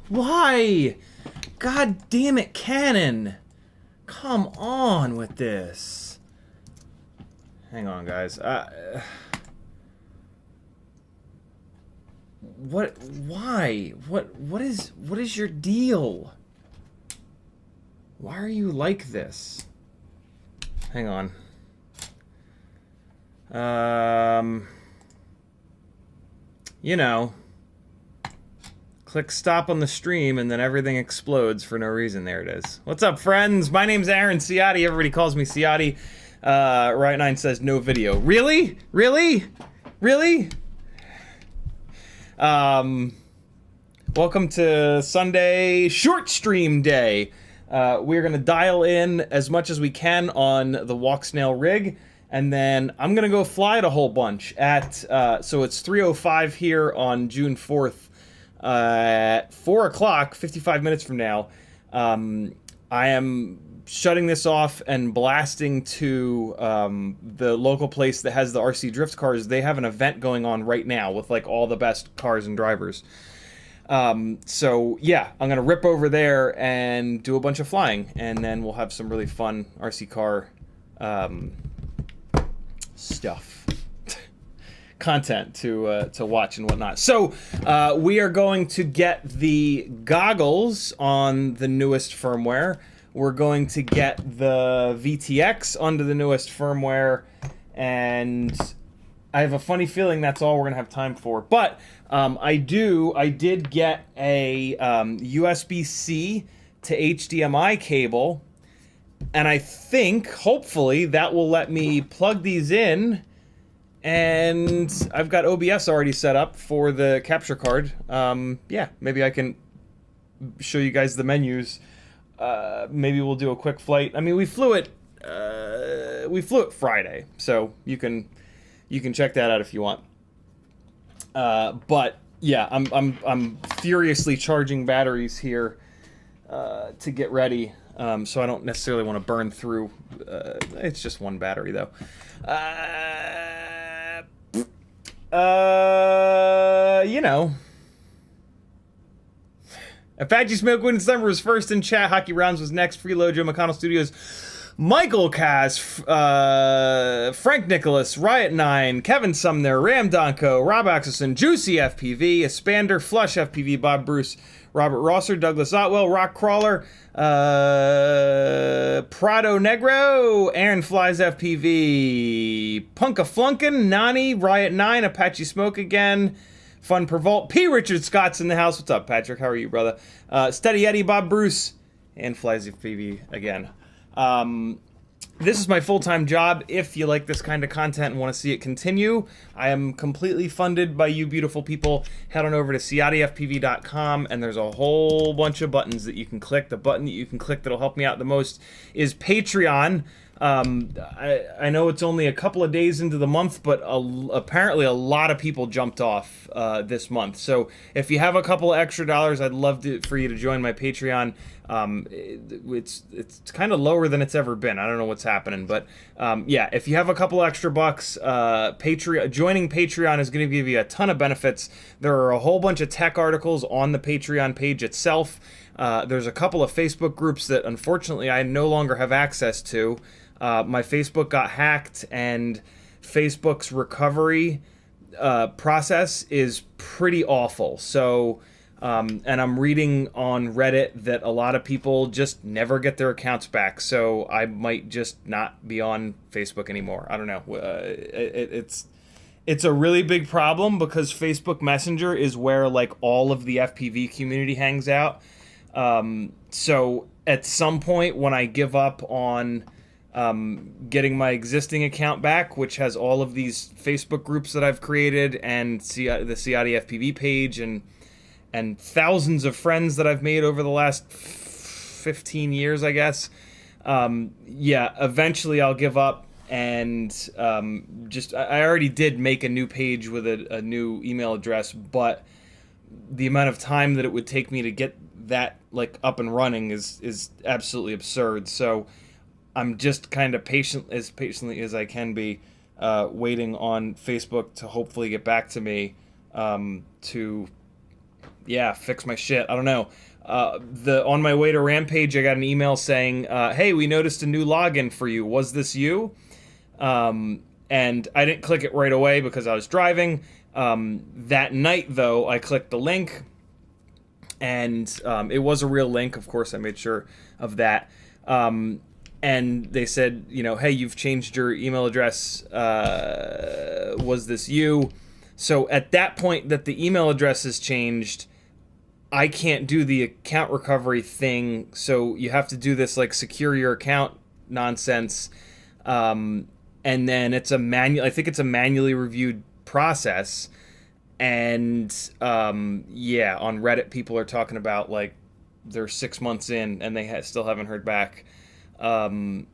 Why? God damn it, Canon! Come on with this. Hang on, guys. What? Why? What is your deal? Why are you like this? Hang on. You know. Click stop on the stream and then everything explodes for no reason. There it is. What's up, friends? My name's Aaron Ciotti. Everybody calls me Ciotti. Right9 says no video. Really? Really? Really? Welcome to Sunday short stream day. We're gonna dial in as much as we can on the Walksnail rig, and then I'm gonna go fly it a whole bunch at, so it's 3:05 here on June 4th. At 4 o'clock, 55 minutes from now, I am shutting this off and blasting to the local place that has the RC drift cars. They have an event going on right now with like all the best cars and drivers. So yeah, I'm gonna rip over there and do a bunch of flying, and then we'll have some really fun RC car stuff. content to watch and whatnot. So we are going to get the goggles on the newest firmware. We're going to get the VTX onto the newest firmware, and I have a funny feeling that's all we're gonna have time for. But I did get a USB-C to HDMI cable, and I think hopefully that will let me plug these in. And I've got OBS already set up for the capture card. Yeah, maybe I can show you guys the menus. Maybe we'll do a quick flight. I mean, we flew it Friday, so you can check that out if you want. But yeah, I'm furiously charging batteries here to get ready. So I don't necessarily want to burn through. It's just one battery though. You know. Apache Smokewood in December was first in chat. Hockey Rounds was next. Freeload, Joe McConnell Studios. Michael Cass, Frank Nicholas, Riot 9, Kevin Sumner, Ram Donko, Rob Axelson, Juicy FPV, Espander, Flush FPV, Bob Bruce, Robert Rosser, Douglas Otwell, Rock Crawler, Prado Negro, Aaron Flies FPV, Punka Flunkin, Nani, Riot 9, Apache Smoke again, Fun Pervolt, P. Richard Scott's in the house. What's up, Patrick? How are you, brother? Steady Eddie, Bob Bruce, and Flies FPV again. This is my full-time job. If you like this kind of content and want to see it continue, I am completely funded by you beautiful people. Head on over to CiottiFPV.com, and there's a whole bunch of buttons that you can click. The button that you can click that'll help me out the most is Patreon. I know it's only a couple of days into the month, but apparently a lot of people jumped off this month. So if you have a couple of extra dollars, I'd love for you to join my Patreon. It's kind of lower than it's ever been. I don't know what's happening, but yeah, if you have a couple extra bucks, joining Patreon is going to give you a ton of benefits. There are a whole bunch of tech articles on the Patreon page itself. There's a couple of Facebook groups that unfortunately I no longer have access to. My Facebook got hacked, and Facebook's recovery process is pretty awful. So, and I'm reading on Reddit that a lot of people just never get their accounts back. So I might just not be on Facebook anymore. I don't know. It's a really big problem because Facebook Messenger is where like all of the FPV community hangs out. So at some point when I give up on getting my existing account back, which has all of these Facebook groups that I've created and the CiottiFPV page and thousands of friends that I've made over the last 15 years, I guess. Yeah, eventually I'll give up and I already did make a new page with a new email address, but the amount of time that it would take me to get that like up and running is absolutely absurd. So I'm just kind of patiently as I can be, waiting on Facebook to hopefully get back to me to, yeah, fix my shit. I don't know. On my way to Rampage, I got an email saying, "Hey, we noticed a new login for you. Was this you?" And I didn't click it right away because I was driving. That night, though, I clicked the link, and it was a real link. Of course, I made sure of that. And they said, you know, hey, you've changed your email address. Was this you? So at that point that the email address has changed, I can't do the account recovery thing. So you have to do this like secure your account nonsense. And then it's I think it's a manually reviewed process. And yeah, on Reddit, people are talking about like they're 6 months in and they still haven't heard back. I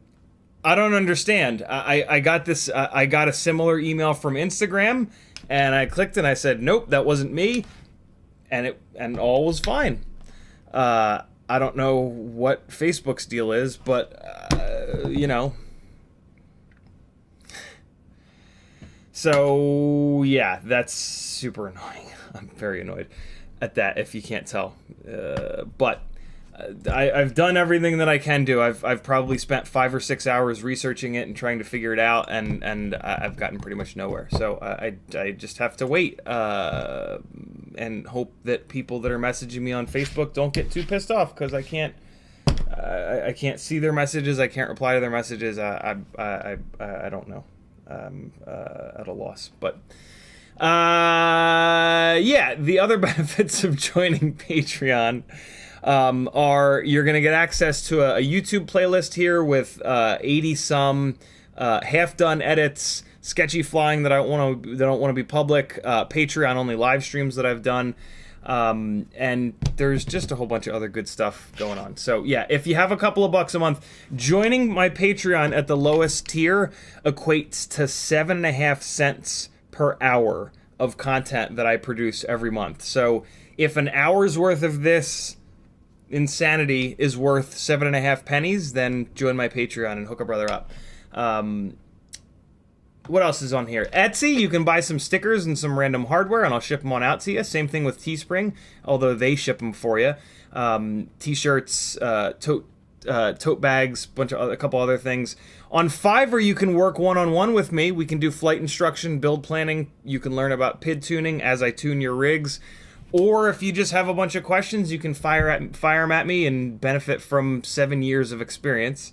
don't understand. I got this. I got a similar email from Instagram, and I clicked and I said, "Nope, that wasn't me," and all was fine. I don't know what Facebook's deal is, but you know. So yeah, that's super annoying. I'm very annoyed at that. If you can't tell, but. I've done everything that I can do. I've probably spent 5 or 6 hours researching it and trying to figure it out, and I've gotten pretty much nowhere. So I just have to wait and hope that people that are messaging me on Facebook don't get too pissed off, because I can't see their messages. I can't reply to their messages. I don't know. At a loss, but. Yeah, the other benefits of joining Patreon are you're going to get access to a YouTube playlist here with 80 some half-done edits, sketchy flying that don't want to be public, Patreon only live streams that I've done, and there's just a whole bunch of other good stuff going on. So yeah, if you have a couple of bucks a month, joining my Patreon at the lowest tier equates to 7.5 cents per hour of content that I produce every month. So if an hour's worth of this insanity is worth 7.5 pennies, then join my Patreon and hook a brother up. What else is on here? Etsy, you can buy some stickers and some random hardware, and I'll ship them on out to you. Same thing with Teespring, although they ship them for you. T-shirts, tote bags, a couple other things. On Fiverr, you can work one-on-one with me. We can do flight instruction, build planning. You can learn about PID tuning as I tune your rigs. Or if you just have a bunch of questions, you can fire them at me and benefit from 7 years of experience.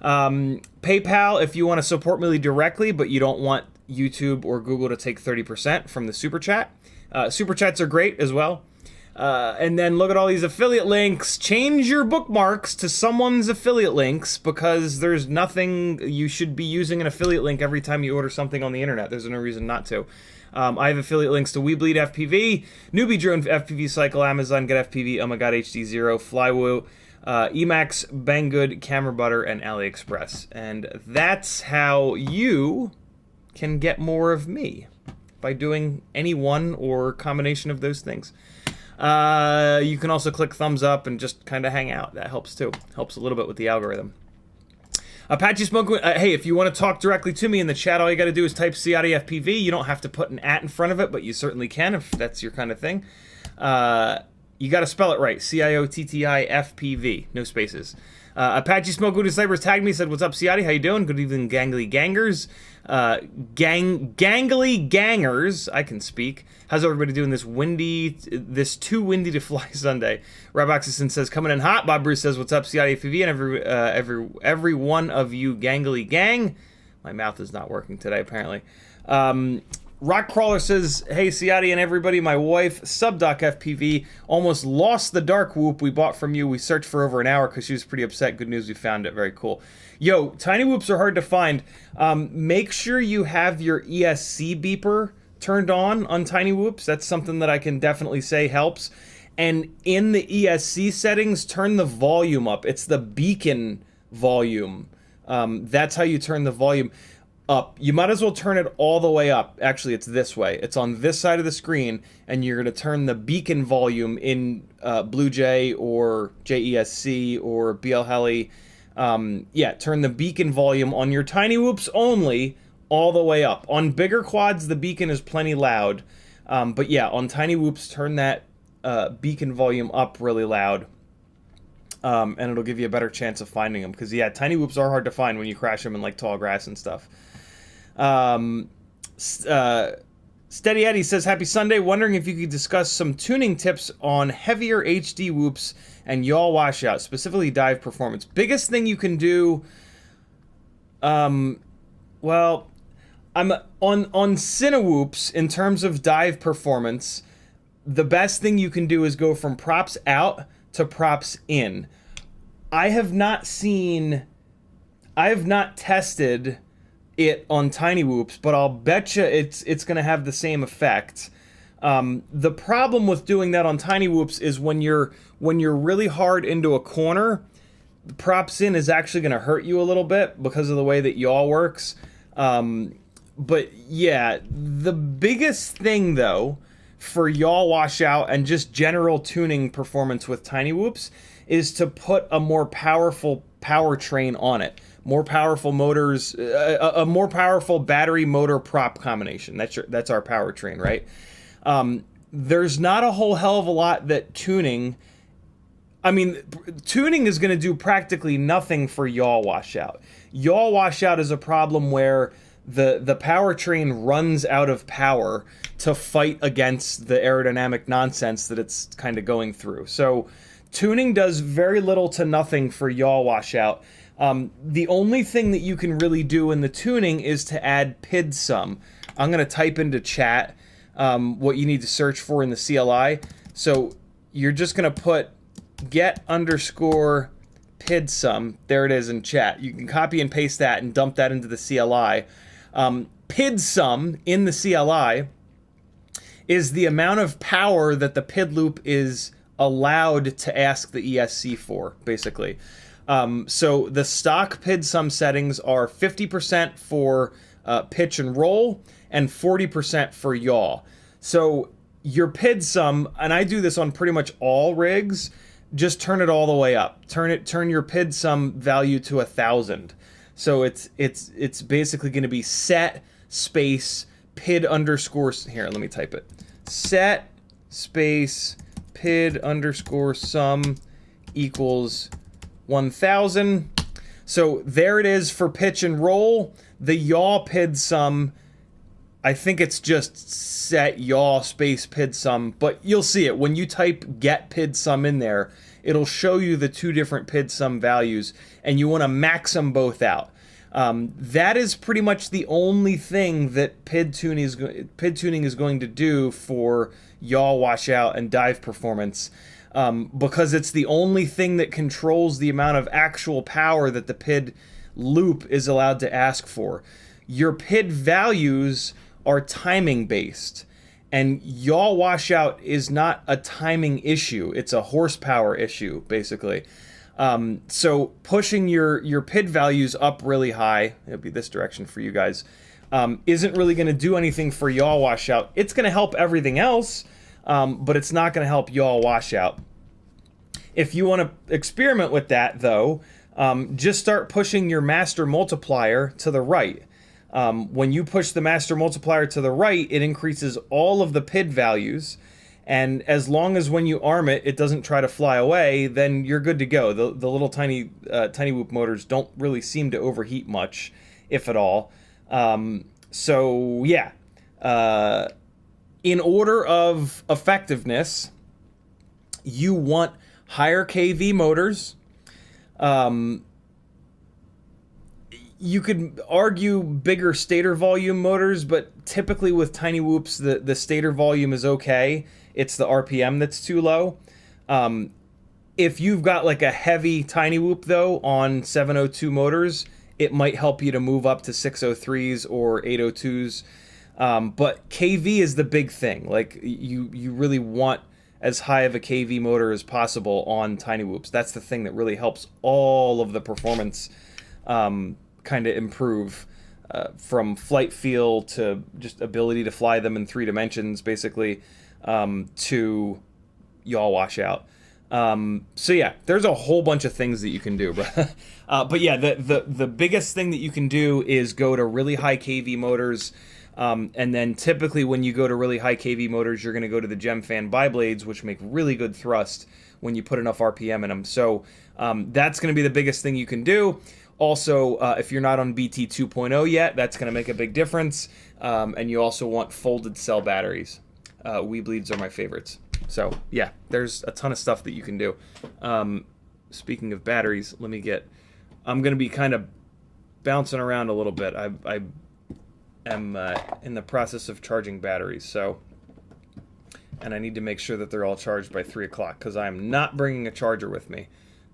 PayPal, if you want to support me directly, but you don't want YouTube or Google to take 30% from the Super Chat. Super Chats are great as well. And then look at all these affiliate links. Change your bookmarks to someone's affiliate links, because there's nothing you should be using an affiliate link every time you order something on the internet. There's no reason not to. I have affiliate links to We Bleed FPV, Newbie Drone FPV Cycle, Amazon Get FPV, Oh My God HD0, Flywoo, Emacs, Banggood, Camera Butter, and AliExpress. And that's how you can get more of me, by doing any one or combination of those things. You can also click thumbs up and just kind of hang out. That helps too. Helps a little bit with the algorithm. Apache Smoke, hey, if you want to talk directly to me in the chat, all you got to do is type CiottiFPV. You don't have to put an @ in front of it, but you certainly can if that's your kind of thing. You got to spell it right. CiottiFPV. No spaces. Apache Smoke Good Snipers tagged me, said, "What's up, Ciotti? How you doing? Good evening, gangly gangers." Gangly gangers. I can speak. How's everybody doing this too windy to fly Sunday? Rob Oxison says, "Coming in hot." Bob Bruce says, "What's up, CiottiFPV, and every one of you gangly gang." My mouth is not working today, apparently. Rock Crawler says, "Hey, Ciotti and everybody, my wife, Subdoc FPV, almost lost the dark whoop we bought from you. We searched for over an hour because she was pretty upset. Good news, we found it. Very cool." Yo, tiny whoops are hard to find. Make sure you have your ESC beeper turned on tiny whoops. That's something that I can definitely say helps. And in the ESC settings, turn the volume up. It's the beacon volume. That's how you turn the volume up. You might as well turn it all the way up. Actually, it's this way. It's on this side of the screen, and you're going to turn the beacon volume in Blue Jay or JESC or BL Heli. Yeah, turn the beacon volume on your tiny whoops only all the way up. On bigger quads, the beacon is plenty loud. But yeah, on tiny whoops, turn that beacon volume up really loud. And it'll give you a better chance of finding them. Because yeah, tiny whoops are hard to find when you crash them in like tall grass and stuff. Steady Eddie says, "Happy Sunday. Wondering if you could discuss some tuning tips on heavier HD whoops and yaw washout, specifically dive performance." Biggest thing you can do, well, I'm on Cinewhoops in terms of dive performance. The best thing you can do is go from props out to props in. I have not tested it on tiny whoops, but I'll betcha it's going to have the same effect. The problem with doing that on tiny whoops is when you're really hard into a corner, the props in is actually going to hurt you a little bit because of the way that yaw works. But yeah, the biggest thing though for yaw washout and just general tuning performance with tiny whoops is to put a more powerful powertrain on it. More powerful motors, a more powerful battery motor prop combination. That's our powertrain, right? There's not a whole hell of a lot that tuning I mean, tuning is going to do practically nothing for yaw washout. Yaw washout is a problem where the powertrain runs out of power to fight against the aerodynamic nonsense that it's kind of going through. So tuning does very little to nothing for yaw washout. The only thing that you can really do in the tuning is to add PID sum. I'm going to type into chat what you need to search for in the CLI. So you're just going to put get underscore PID sum. There it is in chat. You can copy and paste that and dump that into the CLI. PID sum in the CLI is the amount of power that the PID loop is allowed to ask the ESC for, basically. So the stock PID sum settings are 50% for pitch and roll and 40% for yaw. So your PID sum, and I do this on pretty much all rigs, just turn it all the way up. Turn your PID sum value to 1,000. So it's basically going to be set space PID underscore, here, let me type it. Set space PID underscore sum equals 1,000. So there it is for pitch and roll. The yaw PID sum, I think it's just set yaw space PID sum, but you'll see it when you type get PID sum in there. It'll show you the two different PID sum values, and you want to max them both out. That is pretty much the only thing that PID tuning is going to do for yaw washout and dive performance, because it's the only thing that controls the amount of actual power that the PID loop is allowed to ask for. Your PID values are timing based, and yaw washout is not a timing issue. It's a horsepower issue, basically. So pushing your PID values up really high, it'll be this direction for you guys, isn't really going to do anything for yaw washout. It's going to help everything else, but it's not going to help yaw washout. If you want to experiment with that, though, just start pushing your master multiplier to the right. When you push the master multiplier to the right, it increases all of the PID values. And as long as when you arm it, it doesn't try to fly away, then you're good to go. The little tiny whoop motors don't really seem to overheat much, if at all. So yeah, in order of effectiveness, you want higher KV motors. You could argue bigger stator volume motors, but typically with tiny whoops, the stator volume is okay. It's the RPM that's too low. If you've got like a heavy tiny whoop, though, on 702 motors, it might help you to move up to 603s or 802s. But KV is the big thing. Like, you really want as high of a KV motor as possible on tiny whoops. That's the thing that really helps all of the performance kind of improve, from flight feel to just ability to fly them in 3 dimensions, basically, to yaw washout. So yeah, there's a whole bunch of things that you can do, but yeah, the biggest thing that you can do is go to really high KV motors, and then typically when you go to really high KV motors, you're going to go to the Gemfan biblades, which make really good thrust when you put enough RPM in them. So that's going to be the biggest thing you can do. Also, if you're not on BT 2.0 yet, that's going to make a big difference. And you also want folded cell batteries. Weebleeds are my favorites. So yeah, there's a ton of stuff that you can do. Speaking of batteries, I'm going to be kind of bouncing around a little bit. I am in the process of charging batteries, so, and I need to make sure that they're all charged by 3 o'clock, because I'm not bringing a charger with me.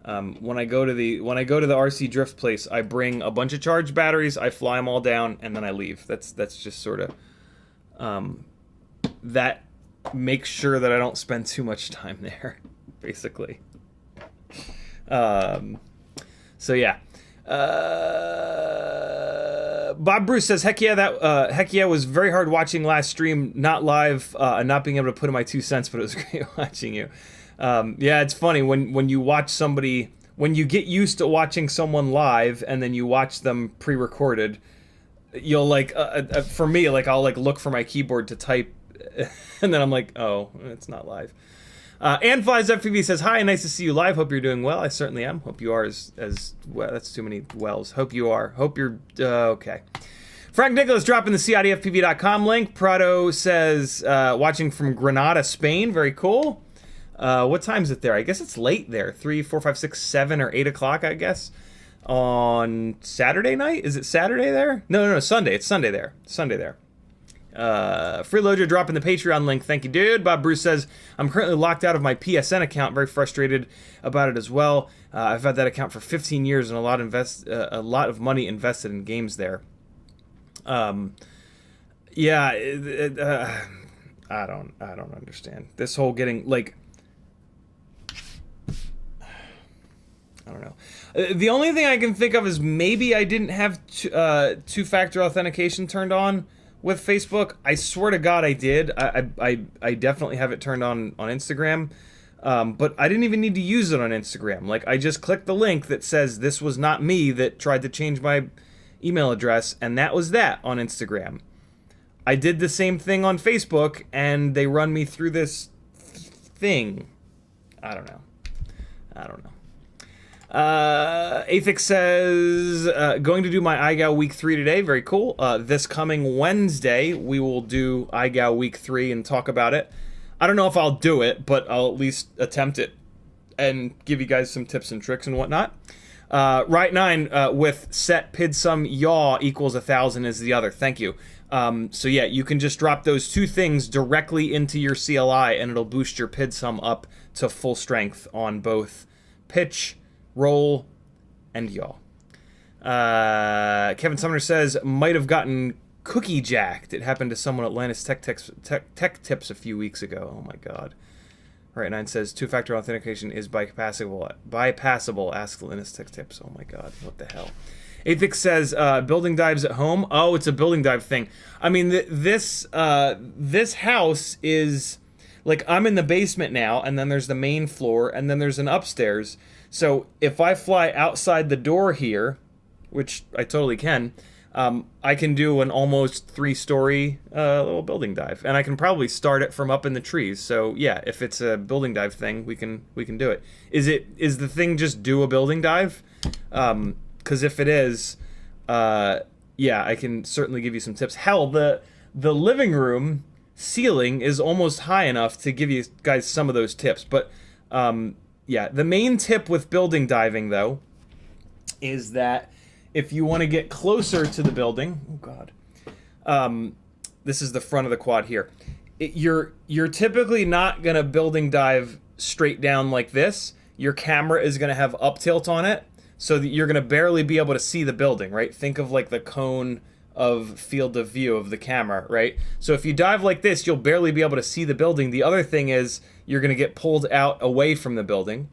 When I go to the RC Drift place, I bring a bunch of charged batteries, I fly them all down, and then I leave. That's just sort of that makes sure that I don't spend too much time there, basically. So yeah. Bob Bruce says, heck yeah, was very hard watching last stream, not live, and not being able to put in my 2 cents, but it was great watching you. Yeah, it's funny when you watch somebody, when you get used to watching someone live and then you watch them pre-recorded, you'll for me, I'll look for my keyboard to type, and then I'm like, oh, it's not live. And Flies FPV says, hi, nice to see you live. Hope you're doing well. I certainly am. Hope you are as well. That's too many wells. Hope you are. Hope you're okay. Frank Nicholas dropping the CiottiFPV.com link. Prado says, watching from Granada, Spain. Very cool. What time is it there? I guess it's late there. 3, 4, 5, 6, 7, or 8 o'clock, I guess. On Saturday night? Is it Saturday there? No, Sunday. It's Sunday there. Sunday there. Freeloader dropping the Patreon link. Thank you, dude. Bob Bruce says, I'm currently locked out of my PSN account. Very frustrated about it as well. I've had that account for 15 years and a lot of money invested in games there. Yeah, I don't understand this whole getting like. I don't know. The only thing I can think of is maybe I didn't have two-factor authentication turned on with Facebook. I swear to God I did. I definitely have it turned on Instagram. But I didn't even need to use it on Instagram. Like, I just clicked the link that says this was not me that tried to change my email address, and that was that on Instagram. I did the same thing on Facebook, and they run me through this thing. I don't know. Athix says, going to do my iGao Week 3 today. Very cool. This coming Wednesday, we will do iGao Week 3 and talk about it. I don't know if I'll do it, but I'll at least attempt it and give you guys some tips and tricks and whatnot. Right 9 with set PID sum yaw equals 1,000 is the other. Thank you. So yeah, you can just drop those two things directly into your CLI and it'll boost your PID sum up to full strength on both pitch, roll, and yaw. Kevin Sumner says, might have gotten cookie jacked. It happened to someone at Atlantis Tech Tips a few weeks ago. Oh my God. Right, 9 says, two-factor authentication is bypassable. Ask Atlantis Tech Tips. Oh my God, what the hell. Athix says, building dives at home. Oh, it's a building dive thing. I mean, this house is, like, I'm in the basement now, and then there's the main floor, and then there's an upstairs. So if I fly outside the door here, which I totally can, I can do an almost 3-story little building dive, and I can probably start it from up in the trees. So yeah, if it's a building dive thing, we can do it. Is the thing just do a building dive? Because if it is, yeah, I can certainly give you some tips. Hell, the living room ceiling is almost high enough to give you guys some of those tips. But yeah, the main tip with building diving, though, is that if you want to get closer to the building, oh God, this is the front of the quad here. You're typically not gonna building dive straight down like this. Your camera is gonna have up tilt on it, so that you're gonna barely be able to see the building, right? Think of like the cone of field of view of the camera, right? So if you dive like this, you'll barely be able to see the building. The other thing is you're gonna get pulled out away from the building.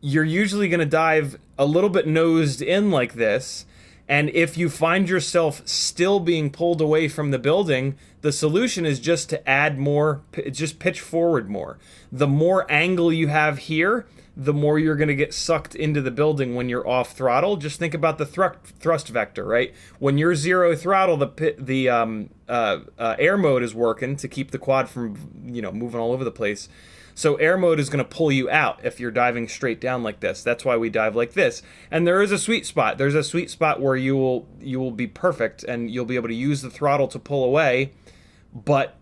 You're usually going to dive a little bit nosed in like this, and if you find yourself still being pulled away from the building, the solution is just to add more, just pitch forward more. The more angle you have here, the more you're going to get sucked into the building when you're off throttle. Just think about the thrust vector, right? When you're 0 throttle, the air mode is working to keep the quad from, moving all over the place. So air mode is going to pull you out if you're diving straight down like this. That's why we dive like this. And there is a sweet spot. There's a sweet spot where you will be perfect and you'll be able to use the throttle to pull away, but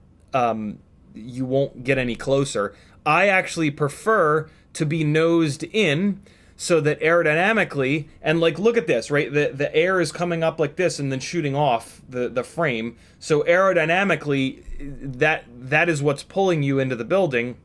you won't get any closer. I actually prefer to be nosed in so that aerodynamically, and like look at this, right? The air is coming up like this and then shooting off the frame. So aerodynamically, that is what's pulling you into the building.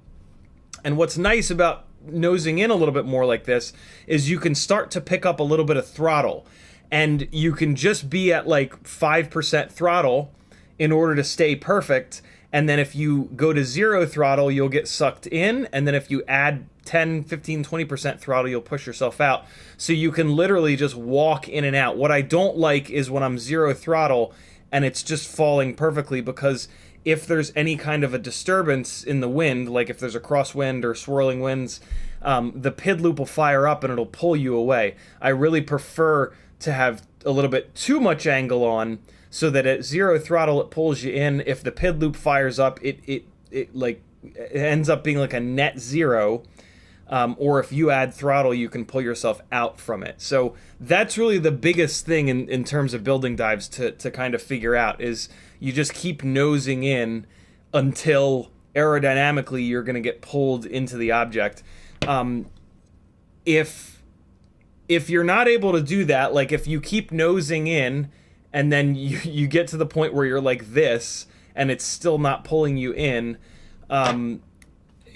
And what's nice about nosing in a little bit more like this is you can start to pick up a little bit of throttle. And you can just be at like 5% throttle in order to stay perfect. And then if you go to 0 throttle, you'll get sucked in. And then if you add 10, 15, 20% throttle, you'll push yourself out. So you can literally just walk in and out. What I don't like is when I'm 0 throttle and it's just falling perfectly, because if there's any kind of a disturbance in the wind, like if there's a crosswind or swirling winds, the PID loop will fire up and it'll pull you away. I really prefer to have a little bit too much angle on so that at 0 throttle it pulls you in. If the PID loop fires up, it like it ends up being like a net zero. Or if you add throttle, you can pull yourself out from it. So that's really the biggest thing in terms of building dives to kind of figure out, is you just keep nosing in until aerodynamically you're going to get pulled into the object. If you're not able to do that, like if you keep nosing in and then you get to the point where you're like this and it's still not pulling you in,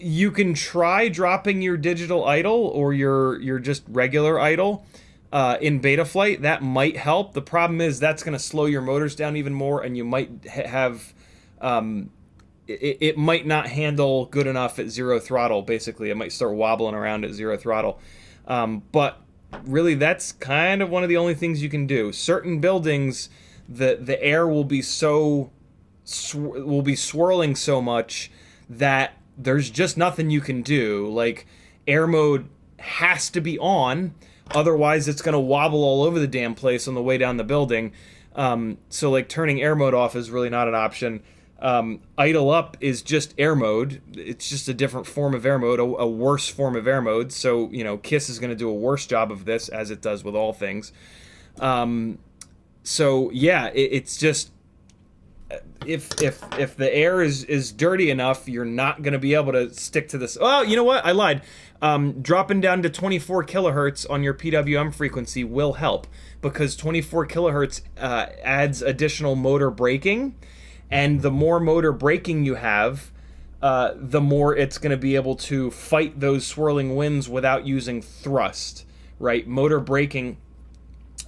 you can try dropping your digital idle or your just regular idle in Betaflight. That might help. The problem is that's going to slow your motors down even more, and you might have it might not handle good enough at zero throttle. Basically, it might start wobbling around at zero throttle. But really, that's kind of one of the only things you can do. Certain buildings, the air will be swirling so much that there's just nothing you can do. Like, air mode has to be on, otherwise it's going to wobble all over the damn place on the way down the building. So like turning air mode off is really not an option. Idle up is just air mode. It's just a different form of air mode, a worse form of air mode. So, you know, KISS is going to do a worse job of this, as it does with all things. So yeah, it's just, if the air is dirty enough, you're not going to be able to stick to this. Oh, you know what? I lied. Dropping down to 24 kilohertz on your PWM frequency will help, because 24 kilohertz adds additional motor braking, and the more motor braking you have, the more it's going to be able to fight those swirling winds without using thrust, right? Motor braking,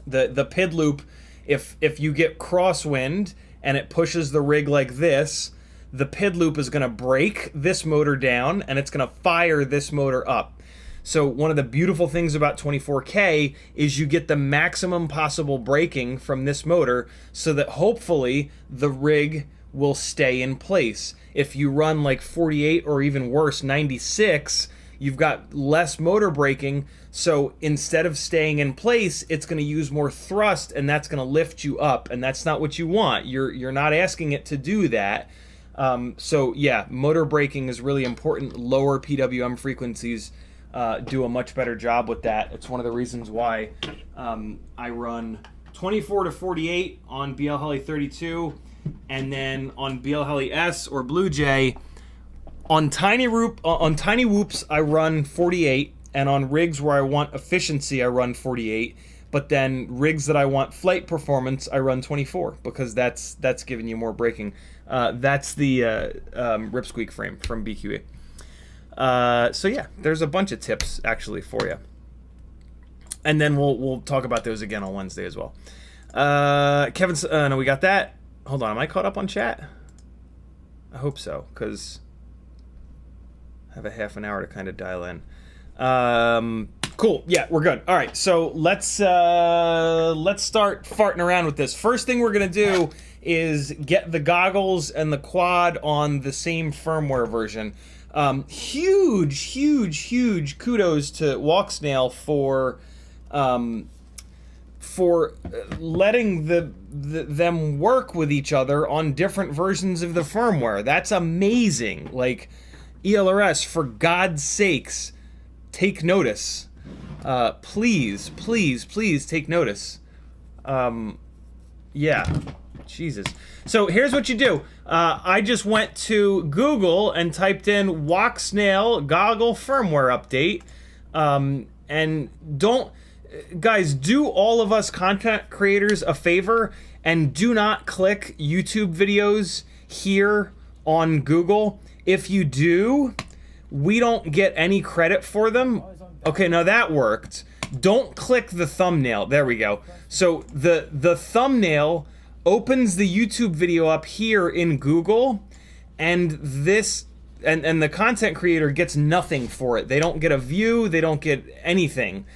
the PID loop, if you get crosswind and it pushes the rig like this, the PID loop is going to break this motor down and it's going to fire this motor up. So one of the beautiful things about 24K is you get the maximum possible braking from this motor, so that hopefully the rig will stay in place. If you run like 48 or even worse, 96, you've got less motor braking, so instead of staying in place, it's going to use more thrust, and that's going to lift you up, and that's not what you want. You're not asking it to do that. So yeah, motor braking is really important. Lower PWM frequencies do a much better job with that. It's one of the reasons why I run 24 to 48 on BL Heli 32, and then on BL Heli S or Blue Jay, on tiny whoops I run 48, and on rigs where I want efficiency I run 48. But then rigs that I want flight performance, I run 24, because that's giving you more braking. That's the Ripsqueak frame from BQE. So yeah, there's a bunch of tips actually for you, and then we'll talk about those again on Wednesday as well. Kevin, no, we got that. Hold on, am I caught up on chat? I hope so, because I have a half an hour to kind of dial in. Cool. Yeah, we're good. All right, so let's start farting around with this. First thing we're gonna do is get the goggles and the quad on the same firmware version. Huge kudos to Walksnail for letting them work with each other on different versions of the firmware. That's amazing. Like, ELRS, for God's sakes, take notice. Please take notice. Yeah, Jesus. So here's what you do. I just went to Google and typed in Walksnail goggle firmware update. And guys, do all of us content creators a favor and do not click YouTube videos here on Google. If you do, we don't get any credit for them. Okay, now that worked. Don't click the thumbnail. There we go. So the thumbnail opens the YouTube video up here in Google, and this and the content creator gets nothing for it. They don't get a view, they don't get anything.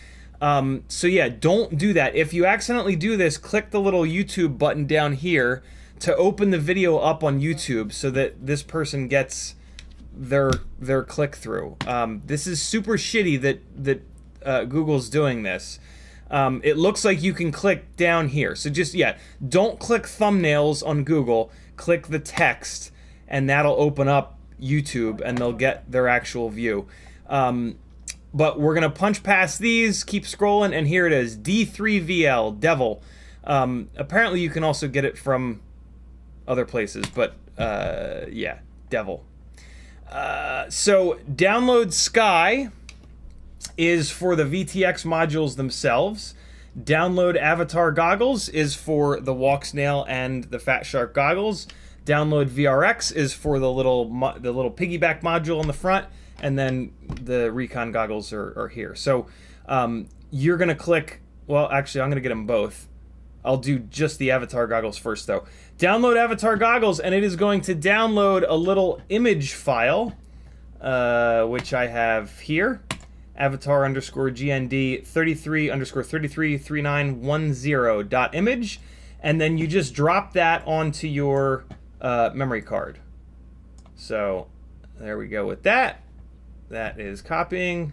So yeah, don't do that. If you accidentally do this, click the little YouTube button down here to open the video up on YouTube, so that this person gets their click through. This is super shitty that Google's doing this. It looks like you can click down here. So just, yeah, don't click thumbnails on Google. Click the text, and that'll open up YouTube, and they'll get their actual view. But we're gonna punch past these, keep scrolling, and here it is, D3VL, Devil. Apparently you can also get it from other places, but yeah, Devil. So download Sky is for the VTX modules themselves. Download Avatar goggles is for the Walksnail and the Fat Shark goggles. Download VRX is for the little piggyback module on the front, and then the Recon goggles are here. So you're gonna click. Well, actually, I'm gonna get them both. I'll do just the Avatar goggles first, though. Download Avatar goggles, and it is going to download a little image file, which I have here. Avatar_GND 33_333910.image, and then you just drop that onto your memory card. So there we go with that. That is copying.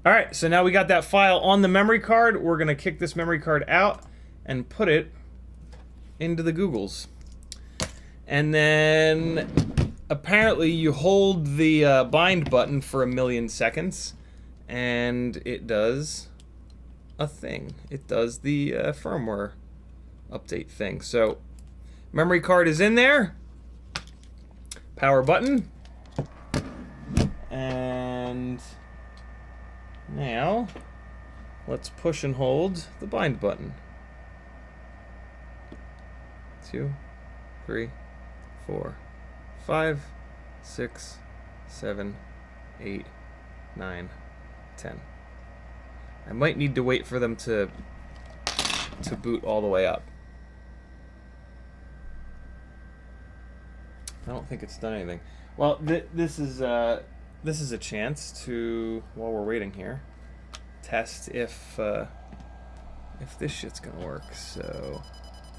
All right, so now we got that file on the memory card. We're gonna kick this memory card out and put it into the Googles. And then apparently you hold the bind button for 1,000,000 seconds, and it does a thing. It does the firmware update thing. So memory card is in there. Power button. And now let's push and hold the bind button. 2, 3, 4, 5, 6, 7, 8, 9, 10. I might need to wait for them to boot all the way up. I don't think it's done anything. Well, this is a chance to, while we're waiting here, test if this shit's gonna work. So,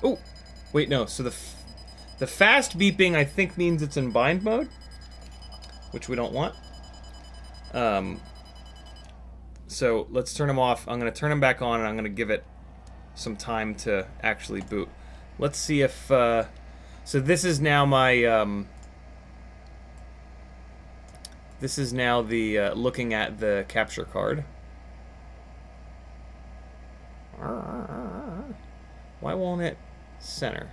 oh, wait, no. So the fast beeping, I think, means it's in bind mode, which we don't want. So let's turn them off. I'm gonna turn them back on, and I'm gonna give it some time to actually boot. Let's see if. So this is now my. This is now the looking at the capture card. Why won't it center?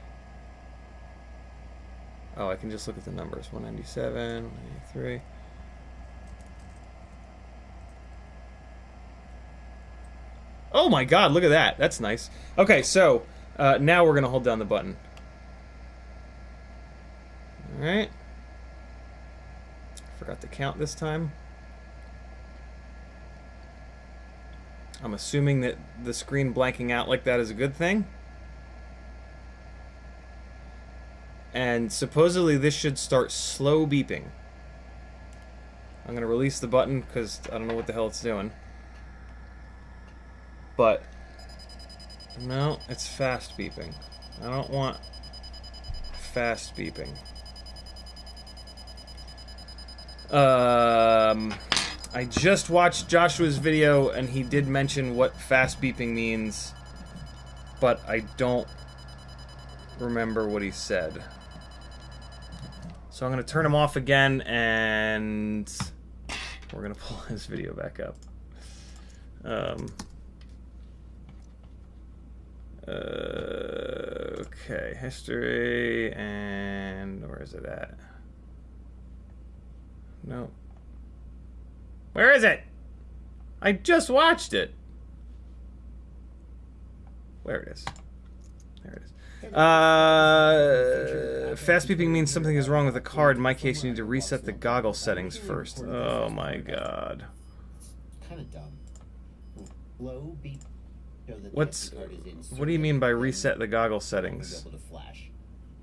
Oh, I can just look at the numbers. 197, 193. Oh my god, look at that. That's nice. Okay, so now we're going to hold down the button. Alright. Forgot to count this time. I'm assuming that the screen blanking out like that is a good thing. And supposedly this should start slow beeping. I'm going to release the button because I don't know what the hell it's doing. But no, it's fast beeping. I don't want fast beeping. I just watched Joshua's video and he did mention what fast beeping means, but I don't remember what he said. So I'm going to turn him off again, and we're going to pull his video back up. Okay, history, and where is it at? No. Where is it? I just watched it. Where it is. There it is. Fast beeping means something is wrong with the card. In my case, you need to reset the goggle settings first. Oh my god. Kind of dumb. Low beep. What do you mean by reset the goggle settings? Able to flash.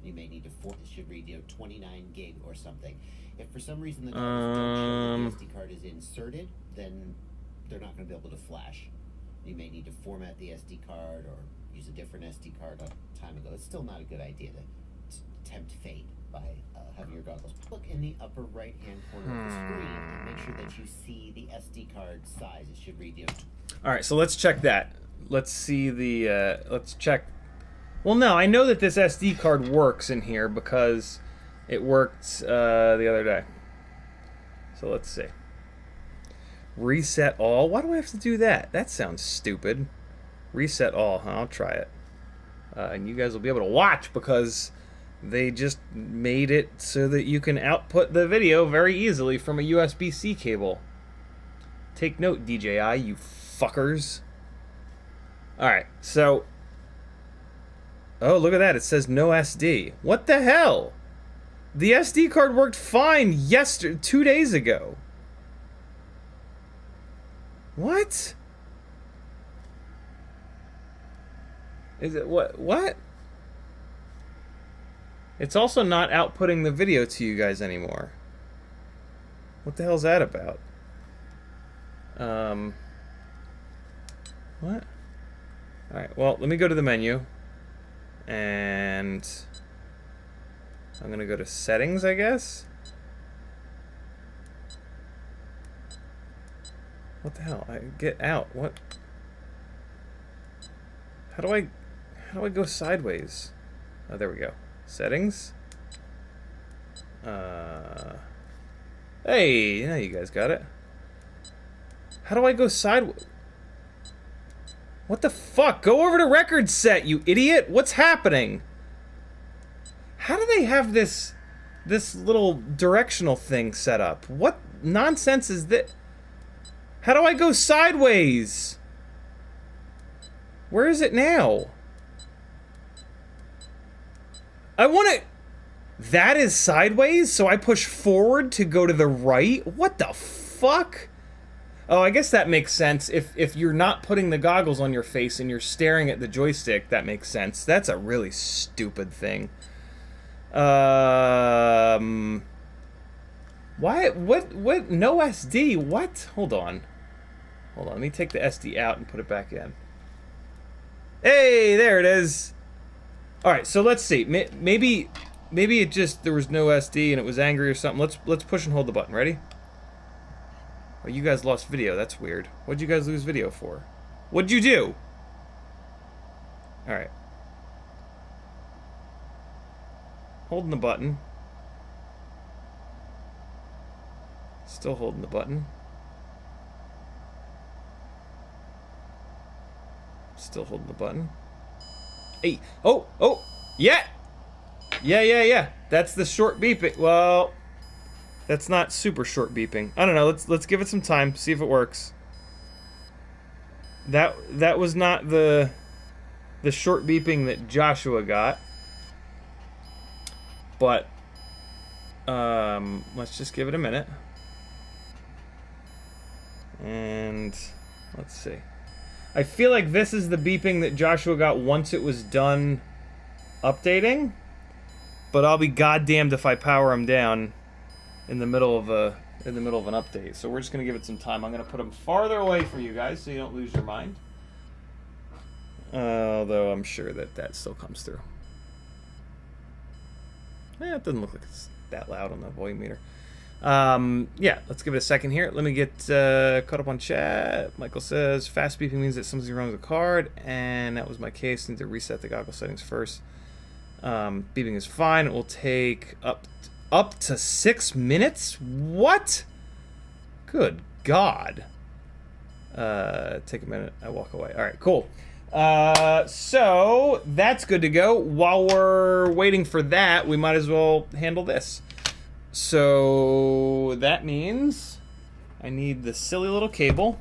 You may need to it should read 29 gig or something. If for some reason the goggles don't show that the SD card is inserted, then they're not going to be able to flash. You may need to format the SD card or use a different SD card a time ago. It's still not a good idea to tempt fate by having your goggles. Look in the upper right-hand corner of the screen and make sure that you see the SD card size. It should read All right, so let's check that. Let's see the let's check. Well, no, I know that this SD card works in here because It worked the other day. So let's see. Reset all. Why do I have to do that? That sounds stupid. Reset all. I'll try it. And you guys will be able to watch because they just made it so that you can output the video very easily from a USB-C cable. Take note, DJI, you fuckers. Alright, so... Oh, look at that. It says no SD. What the hell? The SD card worked fine 2 days ago. What? Is it what? It's also not outputting the video to you guys anymore. What the hell's that about? What? Alright, well, let me go to the menu. And I'm gonna go to settings, I guess. What the hell? Get out. What? How do I go sideways? Oh, there we go. Settings. Hey, now you guys got it. How do I go sideways? What the fuck? Go over to record set, you idiot! What's happening? How do they have this little directional thing set up? What nonsense is that? How do I go sideways? Where is it now? I want to... That is sideways, so I push forward to go to the right? What the fuck? Oh, I guess that makes sense. If you're not putting the goggles on your face and you're staring at the joystick, that makes sense. That's a really stupid thing. Why? What? No SD? What? Hold on. Let me take the SD out and put it back in. Hey, there it is. All right, so let's see. Maybe it just there was no SD and it was angry or something. Let's push and hold the button. Ready? Oh, you guys lost video. That's weird. What'd you guys lose video for? What'd you do? All right. Holding the button. Still holding the button. Still holding the button. Hey. Oh. Yeah. Yeah. That's the short beeping. Well... That's not super short beeping. I don't know. Let's give it some time. See if it works. That was not the short beeping that Joshua got. But let's just give it a minute. And let's see. I feel like this is the beeping that Joshua got once it was done updating. But I'll be goddamned if I power him down in the middle of an update. So we're just gonna give it some time. I'm gonna put them farther away from you guys so you don't lose your mind. Although I'm sure that still comes through. It doesn't look like it's that loud on the volume meter. Yeah, let's give it a second here. Let me get caught up on chat. Michael says fast beeping means that something's wrong with the card, and that was my case. Need to reset the goggle settings first. Beeping is fine. It will take up to 6 minutes? What? Good God. Take a minute. I walk away. All right, cool. So that's good to go. While we're waiting for that, we might as well handle this. So that means I need the silly little cable.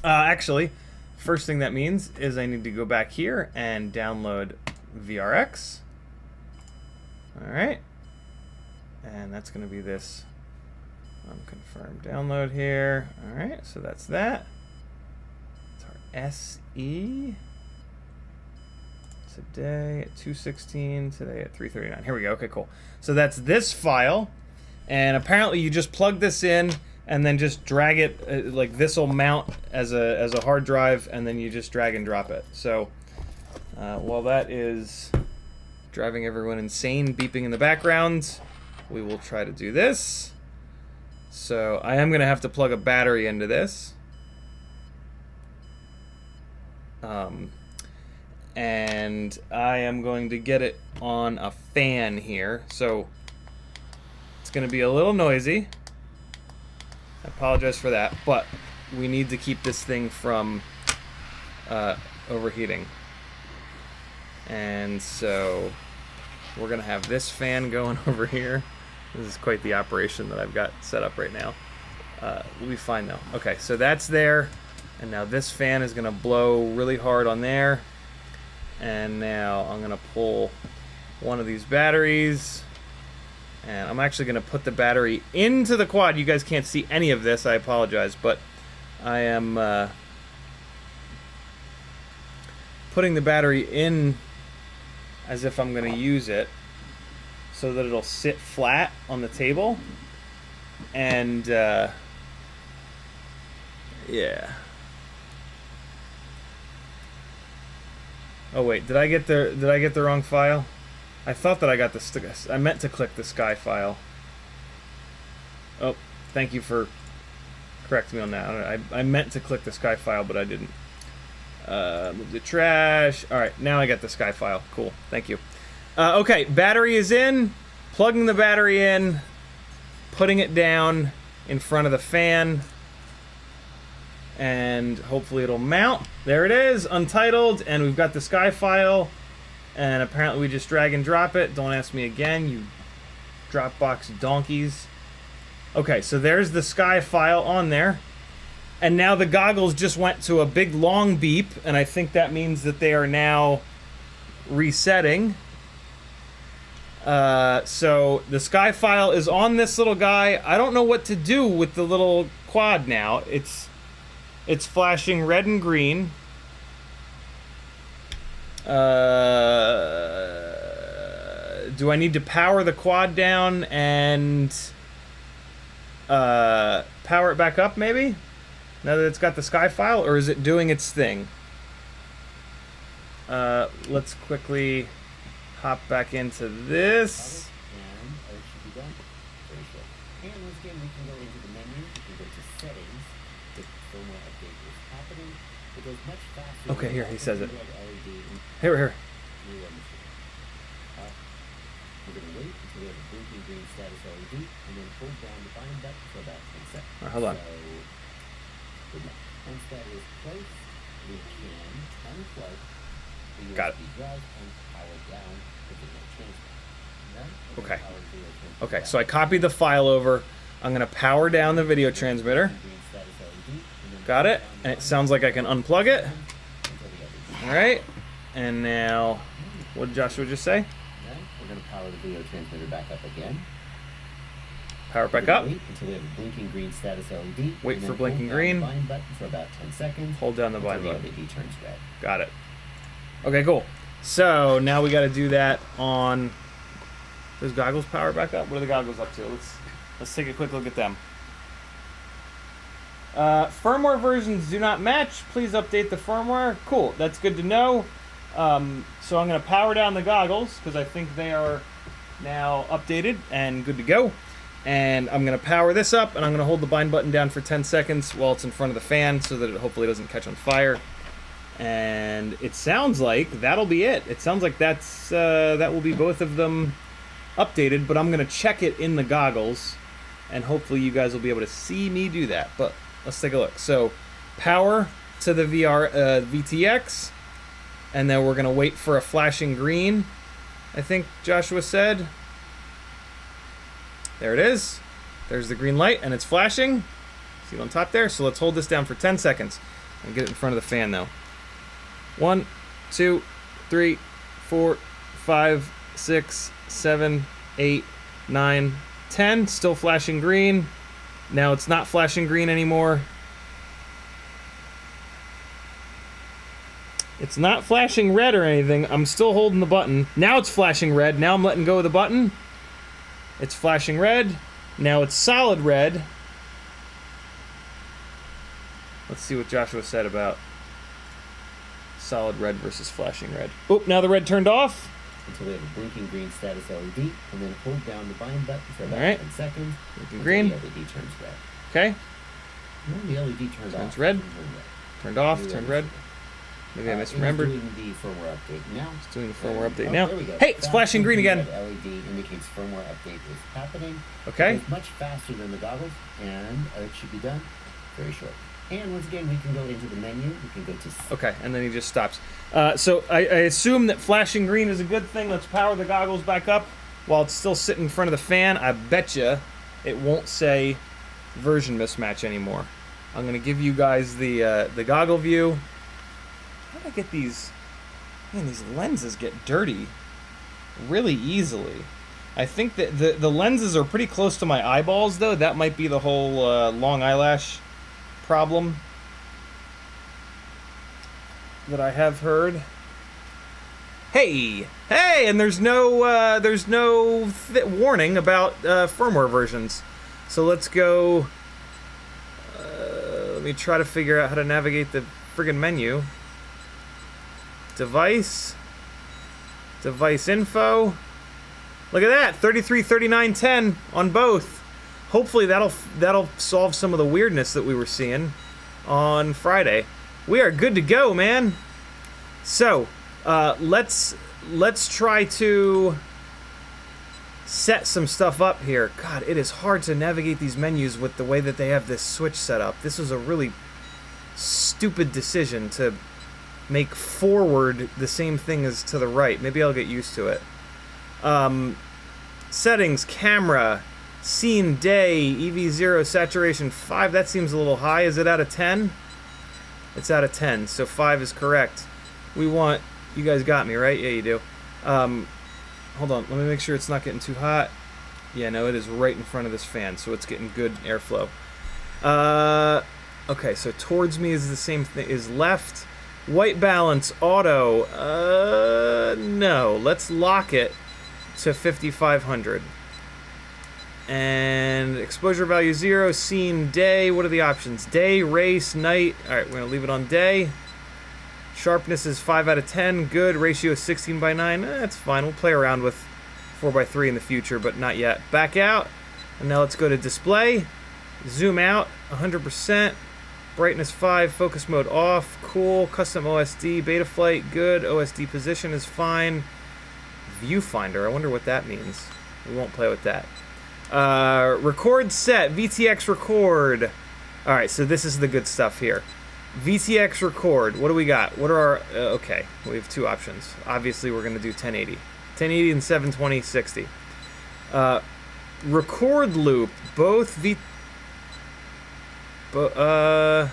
Actually, first thing that means is I need to go back here and download VRX. All right. And that's going to be this confirm download here. All right, so that's that. It's our SE. Today at 2:16, today at 3:39. Here we go. Okay, cool. So that's this file, and apparently you just plug this in and then just drag it. Like this will mount as a hard drive, and then you just drag and drop it. So while that is driving everyone insane, beeping in the background, we will try to do this. So I am going to have to plug a battery into this. and I am going to get it on a fan here. So it's going to be a little noisy. I apologize for that, but we need to keep this thing from overheating. And so we're going to have this fan going over here. This is quite the operation that I've got set up right now. We'll be fine though. Okay, so that's there. And now this fan is going to blow really hard on there. And now I'm going to pull one of these batteries. And I'm actually going to put the battery into the quad. You guys can't see any of this. I apologize. But I am putting the battery in as if I'm going to use it, so that it'll sit flat on the table. And yeah. Oh wait, did I get the wrong file? I thought that I got the I meant to click the sky file. Oh, thank you for correcting me on that. I meant to click the sky file, but I didn't. Move the trash. All right, now I got the sky file. Cool, thank you. Okay, battery is in. Plugging the battery in, putting it down in front of the fan, and hopefully it'll mount. There it is, untitled, and we've got the sky file, and apparently we just drag and drop it. Don't ask me again, you Dropbox donkeys. Okay, so there's the sky file on there, and now the goggles just went to a big long beep, and I think that means that they are now resetting. So the sky file is on this little guy. I don't know what to do with the little quad now. It's flashing red and green. Do I need to power the quad down and power it back up maybe? Now that it's got the sky file, or is it doing its thing? Let's quickly hop back into this. And it should be done. Very short. And once again, we can go into the menu. We can go to settings. The firmware update is happening. It goes much faster. Okay, here, he says it. Here. Here. We're going to wait until we have a blinking green status LED, and then hold down the bind button for about 10 seconds. All right, hold on. So, good luck. Once that is placed, we can unplug the USB Got it. drive and power down the video transmitter. Then we're Okay. gonna power the video transmitter Okay, back so I up. copied the file over. I'm gonna power down the video transmitter. Green status LED, and then Got it. hold down And the it sounds like I can unplug it. until the LED. All right. And now, what did Joshua just say? Then we're going to power the video transmitter back up again. Power it back We're gonna up. Wait until we have a blinking green status LED. Wait and for then blinking hold down green. The bind button for about 10 seconds. Hold down the until bind the button. LED turns red. Got it. Okay, cool. So now we got to do that on. Does goggles power back up? What are the goggles up to? Let's take a quick look at them. Firmware versions do not match. Please update the firmware. Cool. That's good to know. So I'm going to power down the goggles because I think they are now updated and good to go. And I'm going to power this up, and I'm going to hold the bind button down for 10 seconds while it's in front of the fan so that it hopefully doesn't catch on fire. And it sounds like that'll be it. It sounds like that will be both of them updated, but I'm going to check it in the goggles, and hopefully you guys will be able to see me do that. But let's take a look. So power to the VTX, and then we're going to wait for a flashing green, I think Joshua said. There it is. There's the green light, and it's flashing. See it on top there? So let's hold this down for 10 seconds and get it in front of the fan, though. 1, 2, 3, 4, 5, 6, 7, 8, 9, 10. Still flashing green. Now it's not flashing green anymore. It's not flashing red or anything. I'm still holding the button. Now it's flashing red. Now I'm letting go of the button. It's flashing red. Now it's solid red. Let's see what Joshua said about solid red versus flashing red. Oop, now the red turned off. Until we have a blinking green status LED, and then hold down the bind button for about All right. 10 seconds. Blinking until green. The LED turns red. Okay. And when the LED turns Turns off, red. it turns red. Turned off, New turned LED. red. Maybe I misremembered. Doing the firmware update now. It's doing the firmware update now. There we go. Hey, it's flashing green again. LED indicates firmware update is happening. Okay. It's much faster than the goggles, and it should be done very short. And once again, we can go into the menu. We can go to... Okay, and then he just stops. So I assume that flashing green is a good thing. Let's power the goggles back up while it's still sitting in front of the fan. I betcha it won't say version mismatch anymore. I'm going to give you guys the goggle view. How do I get these... Man, these lenses get dirty really easily. I think that the lenses are pretty close to my eyeballs, though. That might be the whole long eyelash problem that I have heard. Hey, and there's no warning about firmware versions. So let's go. Let me try to figure out how to navigate the friggin' menu. Device info. Look at that, 33, 39, 10 on both. Hopefully that'll solve some of the weirdness that we were seeing on Friday. We are good to go, man. So let's try to set some stuff up here. God, it is hard to navigate these menus with the way that they have this switch set up. This was a really stupid decision to make forward the same thing as to the right. Maybe I'll get used to it. Settings, camera, scene, day, EV0, saturation 5. That seems a little high. Is it out of 10? It's out of 10, so 5 is correct. We want... You guys got me, right? Yeah, you do. Hold on. Let me make sure it's not getting too hot. Yeah, no, it is right in front of this fan, so it's getting good airflow. Okay, so towards me is the same thing. Is left. White balance, auto. No. Let's lock it to 5500. And exposure value 0, scene, day. What are the options? Day, race, night. Alright, we're going to leave it on day. Sharpness is 5 out of 10. Good. Ratio is 16:9. That's fine. We'll play around with 4:3 in the future, but not yet. Back out. And now let's go to display. Zoom out. 100%. Brightness 5. Focus mode off. Cool. Custom OSD. Beta flight. Good. OSD position is fine. Viewfinder. I wonder what that means. We won't play with that. Record set. VTX record. Alright, so this is the good stuff here. VTX record. What do we got? What are our... okay, we have two options. Obviously, we're going to do 1080. 1080 and 720, 60. Record loop. Both so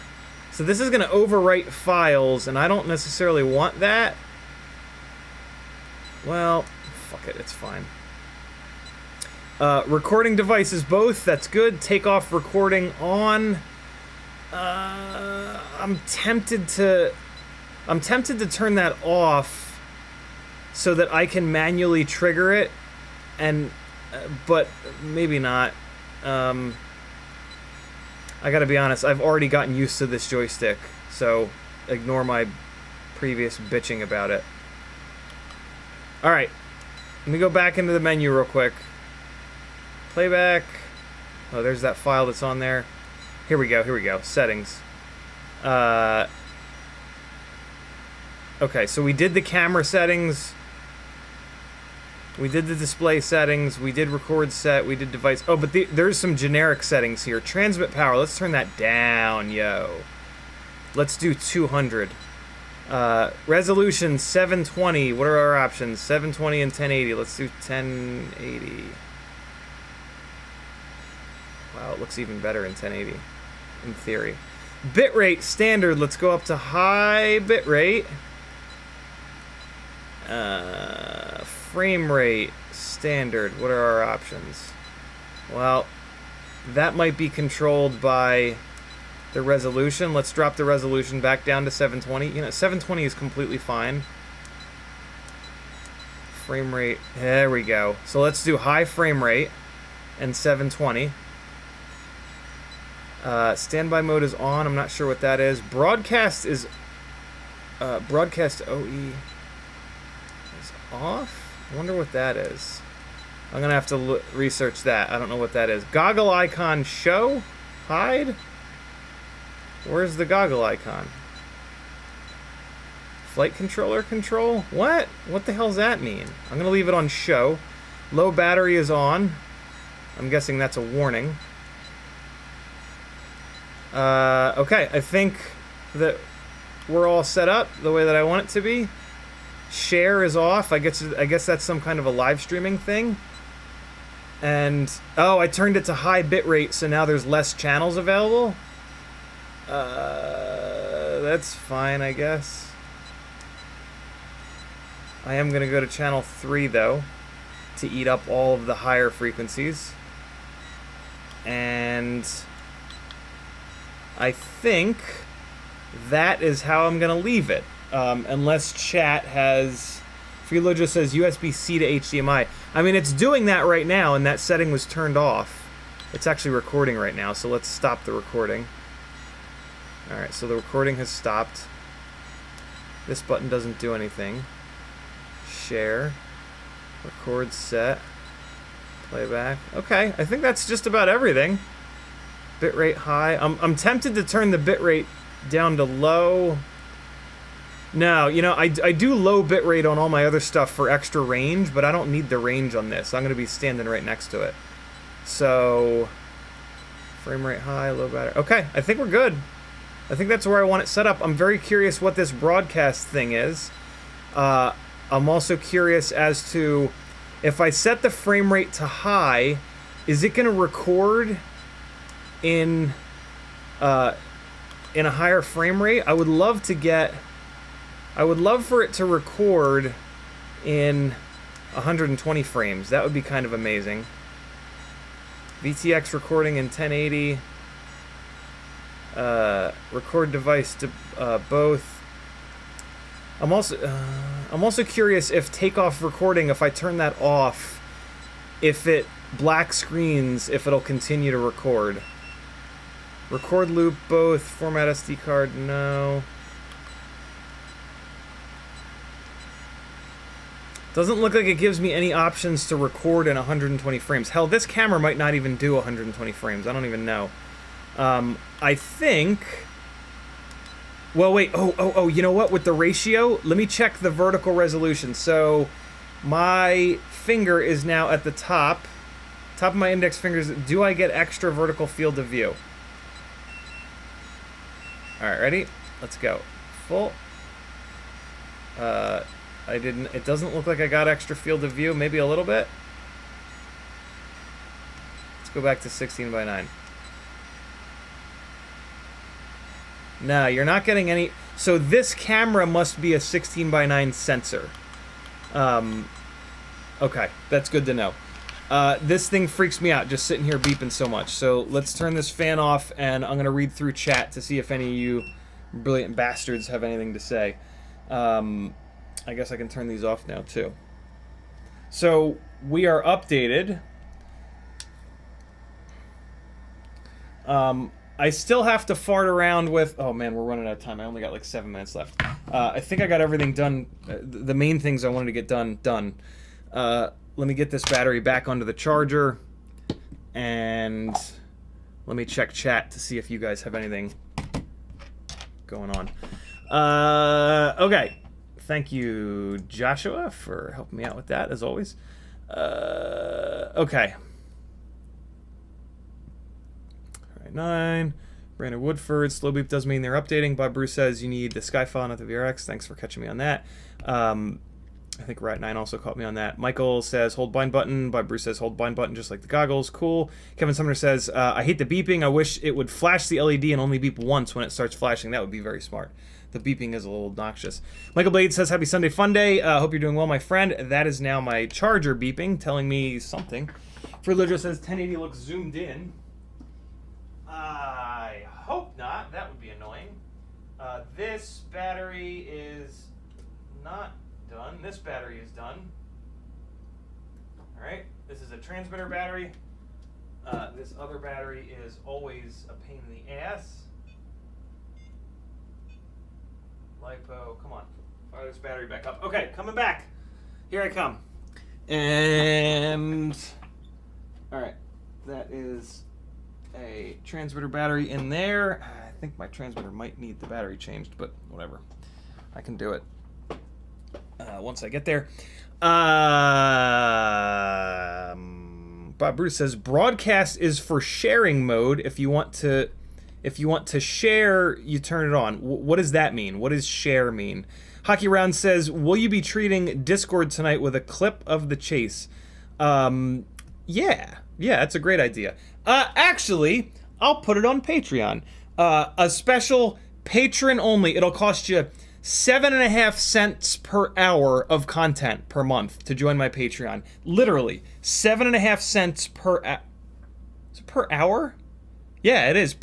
this is going to overwrite files, and I don't necessarily want that. Well, fuck it. It's fine. Recording devices both. That's good. Take off recording on. I'm tempted to turn that off so that I can manually trigger it, and but maybe not. I gotta be honest, I've already gotten used to this joystick, so ignore my previous bitching about it. Alright, let me go back into the menu real quick. Playback. Oh, there's that file that's on there. Here we go. Settings. Okay, so we did the camera settings. We did the display settings. We did record set. We did device. Oh, but there's some generic settings here. Transmit power. Let's turn that down, yo. Let's do 200. Resolution 720. What are our options? 720 and 1080. Let's do 1080. Wow, it looks even better in 1080. In theory. Bitrate standard. Let's go up to high bitrate. Frame rate standard. What are our options? Well, that might be controlled by the resolution. Let's drop the resolution back down to 720. You know, 720 is completely fine. Frame rate. There we go. So let's do high frame rate and 720. Standby mode is on. I'm not sure what that is. Broadcast is... broadcast OE is off? I wonder what that is. I'm gonna have to research that. I don't know what that is. Goggle icon show? Hide? Where's the goggle icon? Flight controller control? What? What the hell does that mean? I'm gonna leave it on show. Low battery is on. I'm guessing that's a warning. Okay, I think that we're all set up the way that I want it to be. Share is off. I guess that's some kind of a live streaming thing. And oh, I turned it to high bitrate, so now there's less channels available. That's fine, I guess. I am gonna go to channel 3 though, to eat up all of the higher frequencies. And I think that is how I'm gonna leave it. Unless chat has... Freelo just says USB-C to HDMI. I mean, it's doing that right now, and that setting was turned off. It's actually recording right now, so let's stop the recording. Alright, so the recording has stopped. This button doesn't do anything. Share. Record set. Playback. Okay, I think that's just about everything. Bitrate high. I'm tempted to turn the bitrate down to low. No, you know, I do low bitrate on all my other stuff for extra range, but I don't need the range on this. I'm going to be standing right next to it. So, frame rate high, low battery. Okay, I think we're good. I think that's where I want it set up. I'm very curious what this broadcast thing is. I'm also curious as to if I set the frame rate to high, is it going to record in a higher frame rate? I would love for it to record in 120 frames. That would be kind of amazing. VTX recording in 1080. Record device to both. I'm also curious if takeoff recording, if I turn that off, if it black screens, if it'll continue to record. Record loop both. Format SD card, no. Doesn't look like it gives me any options to record in 120 frames. Hell, this camera might not even do 120 frames. I don't even know. I think... Well, wait. Oh, you know what? With the ratio, let me check the vertical resolution. So, my finger is now at the top of my index fingers. Do I get extra vertical field of view? Alright, ready? Let's go. Full. I didn't... It doesn't look like I got extra field of view. Maybe a little bit. Let's go back to 16 by 9. No, you're not getting any... So this camera must be a 16 by 9 sensor. Okay, that's good to know. This thing freaks me out, just sitting here beeping so much. So let's turn this fan off, and I'm going to read through chat to see if any of you brilliant bastards have anything to say. I guess I can turn these off now, too. So, we are updated. I still have to fart around with... Oh, man, we're running out of time. I only got like 7 minutes left. I think I got everything done. The main things I wanted to get done. Let me get this battery back onto the charger. And let me check chat to see if you guys have anything going on. Okay. Thank you, Joshua, for helping me out with that, as always. Okay. Alright, 9. Brandon Woodford. Slow beep does mean they're updating. Bob Bruce says you need the Skyfile, not the VRX. Thanks for catching me on that. I think Rat9 also caught me on that. Michael says hold blind button. Bob Bruce says hold blind button just like the goggles. Cool. Kevin Sumner says, I hate the beeping. I wish it would flash the LED and only beep once when it starts flashing. That would be very smart. The beeping is a little obnoxious. Michael Blade says, happy Sunday fun day. Hope you're doing well, my friend. That is now my charger beeping, telling me something. Freelojo says 1080 looks zoomed in. I hope not. That would be annoying. This battery is not done. This battery is done. Alright, this is a transmitter battery. This other battery is always a pain in the ass. LiPo, come on. Fire this battery back up. Okay, coming back. Here I come. And... Alright, that is a transmitter battery in there. I think my transmitter might need the battery changed, but whatever. I can do it. once I get there. Bob Bruce says broadcast is for sharing mode. If you want to share, you turn it on. What does that mean? What does share mean? Hockey Round says, will you be treating Discord tonight with a clip of the chase? Yeah, that's a great idea. Actually, I'll put it on Patreon. A special patron only. It'll cost you 7.5 cents per hour of content per month to join my Patreon. Literally, 7.5 cents per is it per hour? Yeah, it is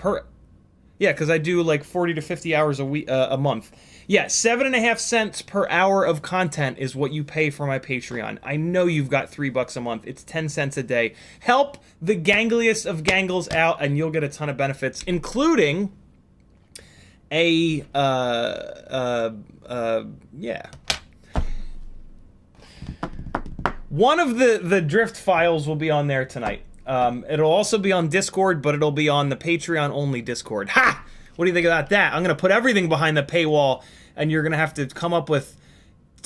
yeah, because I do like 40 to 50 hours a month. Yeah, 7.5 cents per hour of content is what you pay for my Patreon. I know you've got $3 a month. It's 10 cents a day. Help the gangliest of gangles out, and you'll get a ton of benefits, including yeah. One of the drift files will be on there tonight. It'll also be on Discord, but it'll be on the Patreon only Discord. Ha! What do you think about that? I'm gonna put everything behind the paywall, and you're gonna have to come up with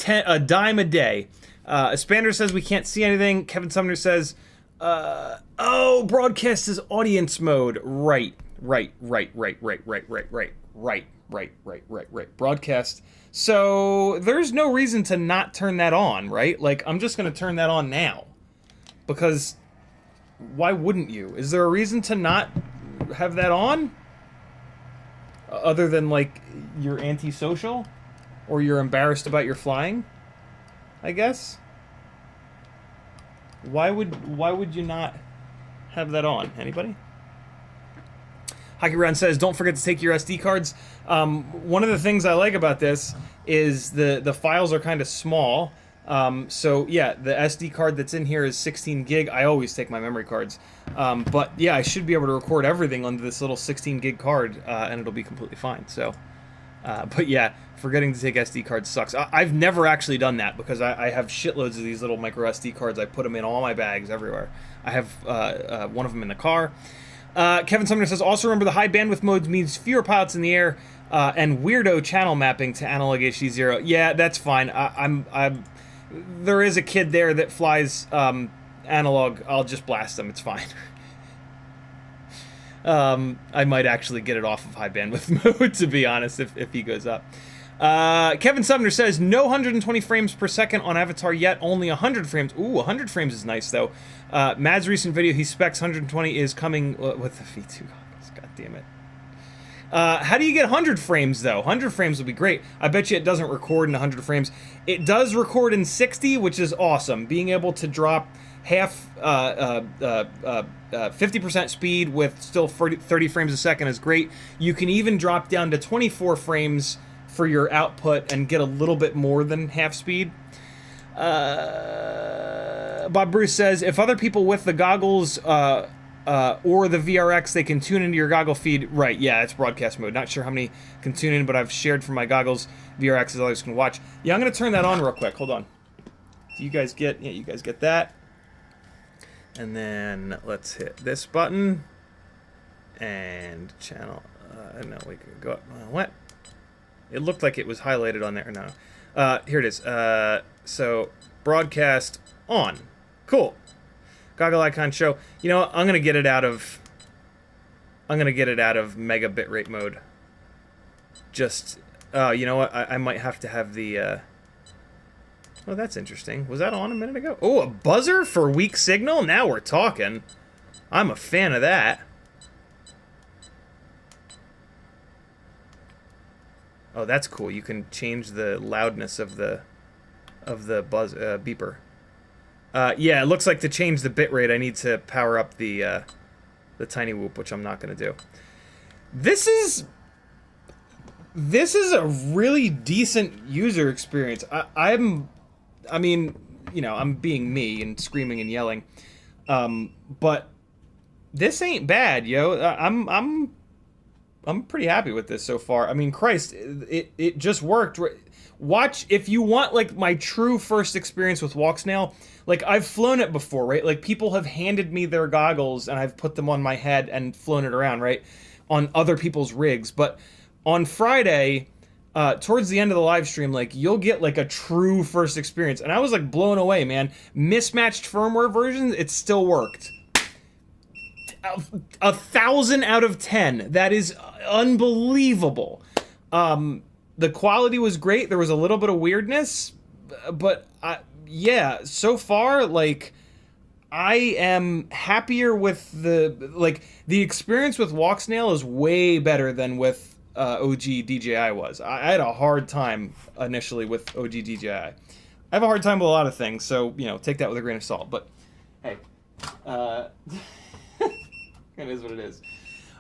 a dime a day. Espander says we can't see anything. Kevin Sumner says, oh, broadcast is audience mode. Right. Broadcast. So there's no reason to not turn that on, right? Like, I'm just gonna turn that on now. Because why wouldn't you? Is there a reason to not have that on? Other than, like, you're antisocial? Or you're embarrassed about your flying? I guess? Why would you not have that on? Anybody? Hockey Round says, don't forget to take your SD cards. One of the things I like about this is the files are kind of small. So yeah, the SD card that's in here is 16 gig. I always take my memory cards. But yeah, I should be able to record everything onto this little 16 gig card, and it'll be completely fine. So, but yeah, forgetting to take SD cards sucks. I've never actually done that because I have shitloads of these little micro SD cards. I put them in all my bags everywhere. I have one of them in the car. Kevin Sumner says, also remember the high bandwidth modes means fewer pilots in the air, and weirdo channel mapping to analog HD0. Yeah, that's fine. There is a kid there that flies analog. I'll just blast them. It's fine. I might actually get it off of high bandwidth mode, to be honest, if he goes up. Kevin Sumner says, no 120 frames per second on Avatar yet, only 100 frames. Ooh, 100 frames is nice, though. Mad's recent video, he specs 120 is coming with the V2 goggles. God damn it. How do you get 100 frames, though? 100 frames would be great. I bet you it doesn't record in 100 frames. It does record in 60, which is awesome. Being able to drop half, 50% speed with still 30 frames a second is great. You can even drop down to 24 frames for your output and get a little bit more than half speed. Bob Bruce says, if other people with the goggles or the VRX, they can tune into your goggle feed. Right, yeah, it's broadcast mode. Not sure how many can tune in, but I've shared from my goggles VRX as others can watch. Yeah, I'm going to turn that on real quick. Hold on. Do you guys get... Yeah, you guys get that. And then let's hit this button. And channel... no, we can go up. What? It looked like it was highlighted on there. No. Here it is. So, broadcast on. Cool. Goggle icon show. You know what? I'm gonna get it out of mega bitrate mode. Just, you know what? I might have to have the. Oh, that's interesting. Was that on a minute ago? Oh, a buzzer for weak signal. Now we're talking. I'm a fan of that. Oh, that's cool. You can change the loudness of the buzz beeper. Yeah, it looks like to change the bitrate, I need to power up the tiny whoop, which I'm not going to do. This is a really decent user experience. I mean, you know, I'm being me and screaming and yelling, but this ain't bad, yo. I'm pretty happy with this so far. I mean, Christ, it just worked. Watch, if you want, like, my true first experience with Walksnail, like, I've flown it before, right? Like, people have handed me their goggles, and I've put them on my head and flown it around, right? On other people's rigs. But on Friday, towards the end of the live stream, like, you'll get like a true first experience. And I was like blown away, man. Mismatched firmware versions, it still worked. 1,000 out of 10. That is unbelievable. The quality was great. There was a little bit of weirdness, but yeah, so far, like, I am happier with the experience with Walksnail is way better than with OG DJI was. I had a hard time initially with OG DJI. I have a hard time with a lot of things, so, you know, take that with a grain of salt. But hey, it is what it is.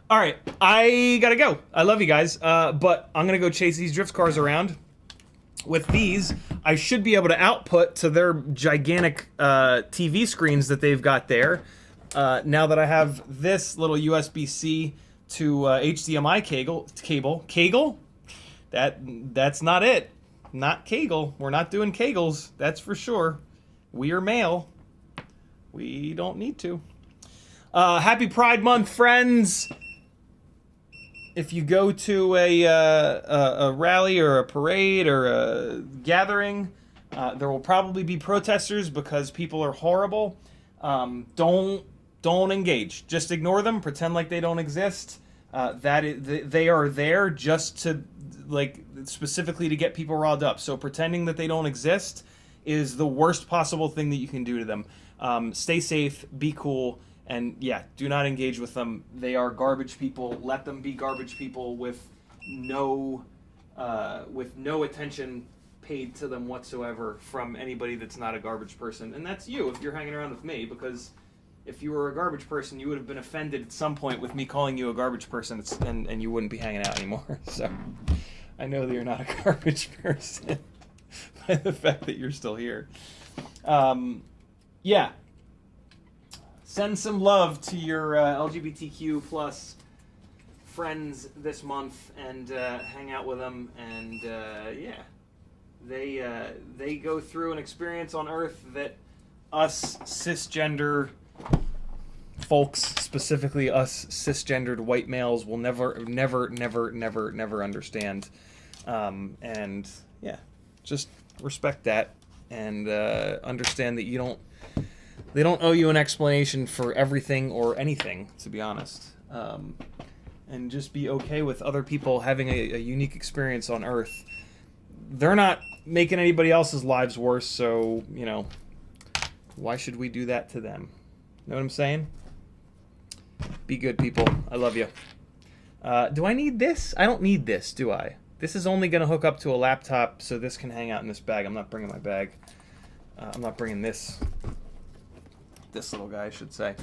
All right, I gotta go. I love you guys, but I'm gonna go chase these drift cars around. With these, I should be able to output to their gigantic TV screens that they've got there. Now that I have this little USB-C to HDMI cable, that's not it. Not Kegel. We're not doing Kegels, that's for sure. We are male. We don't need to. Happy Pride Month, friends! If you go to a rally or a parade or a gathering, there will probably be protesters because people are horrible. Don't engage. Just ignore them. Pretend like they don't exist. They are there just to, like, specifically to get people riled up. So pretending that they don't exist is the worst possible thing that you can do to them. Stay safe. Be cool. And yeah, do not engage with them. They are garbage people. Let them be garbage people with no attention paid to them whatsoever from anybody that's not a garbage person. And that's you if you're hanging around with me, because if you were a garbage person, you would have been offended at some point with me calling you a garbage person, and you wouldn't be hanging out anymore. So I know that you're not a garbage person by the fact that you're still here. Yeah. Send some love to your LGBTQ plus friends this month and hang out with them. And yeah, they go through an experience on Earth that us cisgender folks, specifically us cisgendered white males, will never understand. And yeah, just respect that and understand that they don't owe you an explanation for everything or anything, to be honest. And just be okay with other people having a unique experience on Earth. They're not making anybody else's lives worse, so, you know, why should we do that to them? Know what I'm saying? Be good, people. I love you. Do I need this? I don't need this, do I? This is only going to hook up to a laptop, so this can hang out in this bag. I'm not bringing my bag. I'm not bringing this little guy, I should say.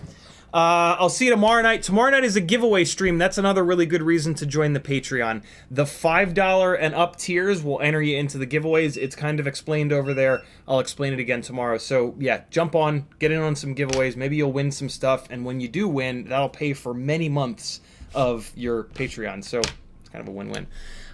I'll see you tomorrow night. Tomorrow night is a giveaway stream. That's another really good reason to join the Patreon. The $5 and up tiers will enter you into the giveaways. It's kind of explained over there. I'll explain it again tomorrow. So yeah, jump on, get in on some giveaways. Maybe you'll win some stuff, and when you do win, that'll pay for many months of your Patreon. So it's kind of a win-win.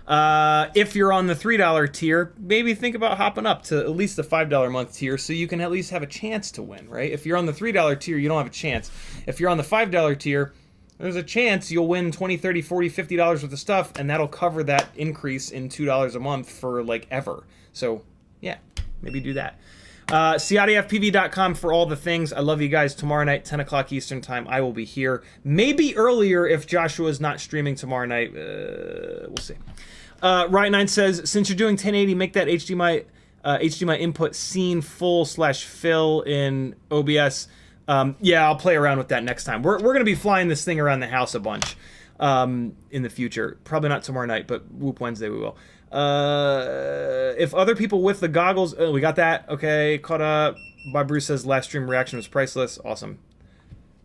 If you're on the $3 tier, maybe think about hopping up to at least the $5 a month tier so you can at least have a chance to win, right? If you're on the $3 tier, you don't have a chance. If you're on the $5 tier, there's a chance you'll win $20, $30, $40, $50 worth of stuff, and that'll cover that increase in $2 a month for, like, ever. So, yeah, maybe do that. CiottiFPV.com for all the things. I love you guys. Tomorrow night, 10 o'clock Eastern time, I will be here. Maybe earlier if Joshua's not streaming tomorrow night. We'll see. Right9 says, since you're doing 1080, make that HDMI input scene full/fill in OBS. Yeah, I'll play around with that next time. We're going to be flying this thing around the house a bunch in the future. Probably not tomorrow night, but Whoop Wednesday we will. If other people with the goggles... we got that. Okay, caught up. Bob Bruce says, last stream reaction was priceless. Awesome.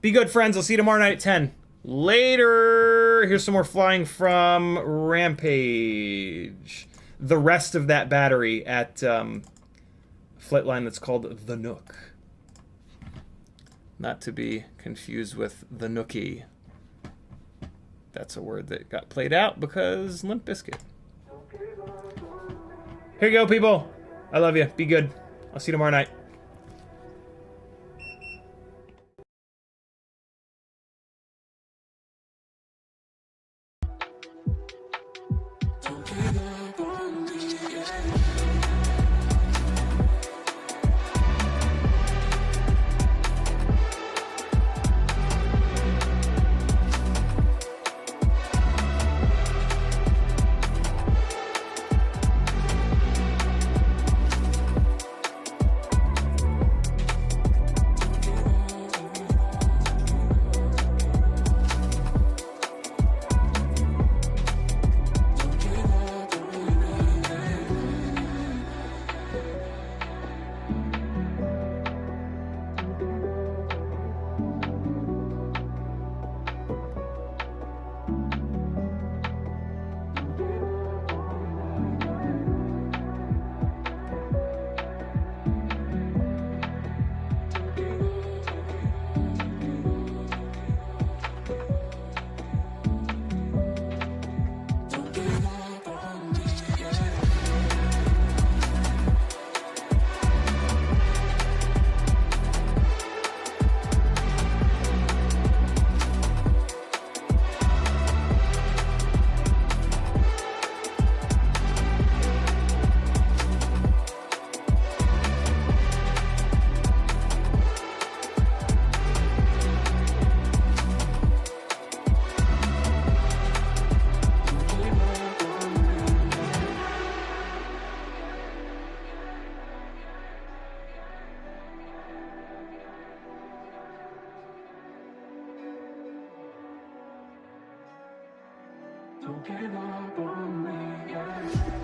Be good, friends. I'll see you tomorrow night at 10. Later. Here's some more flying from Rampage. The rest of that battery at flightline that's called the Nook. Not to be confused with the Nookie. That's a word that got played out because Limp Bizkit. Here you go, people. I love you. Be good. I'll see you tomorrow night. Don't give up on Don't give up on me, yeah.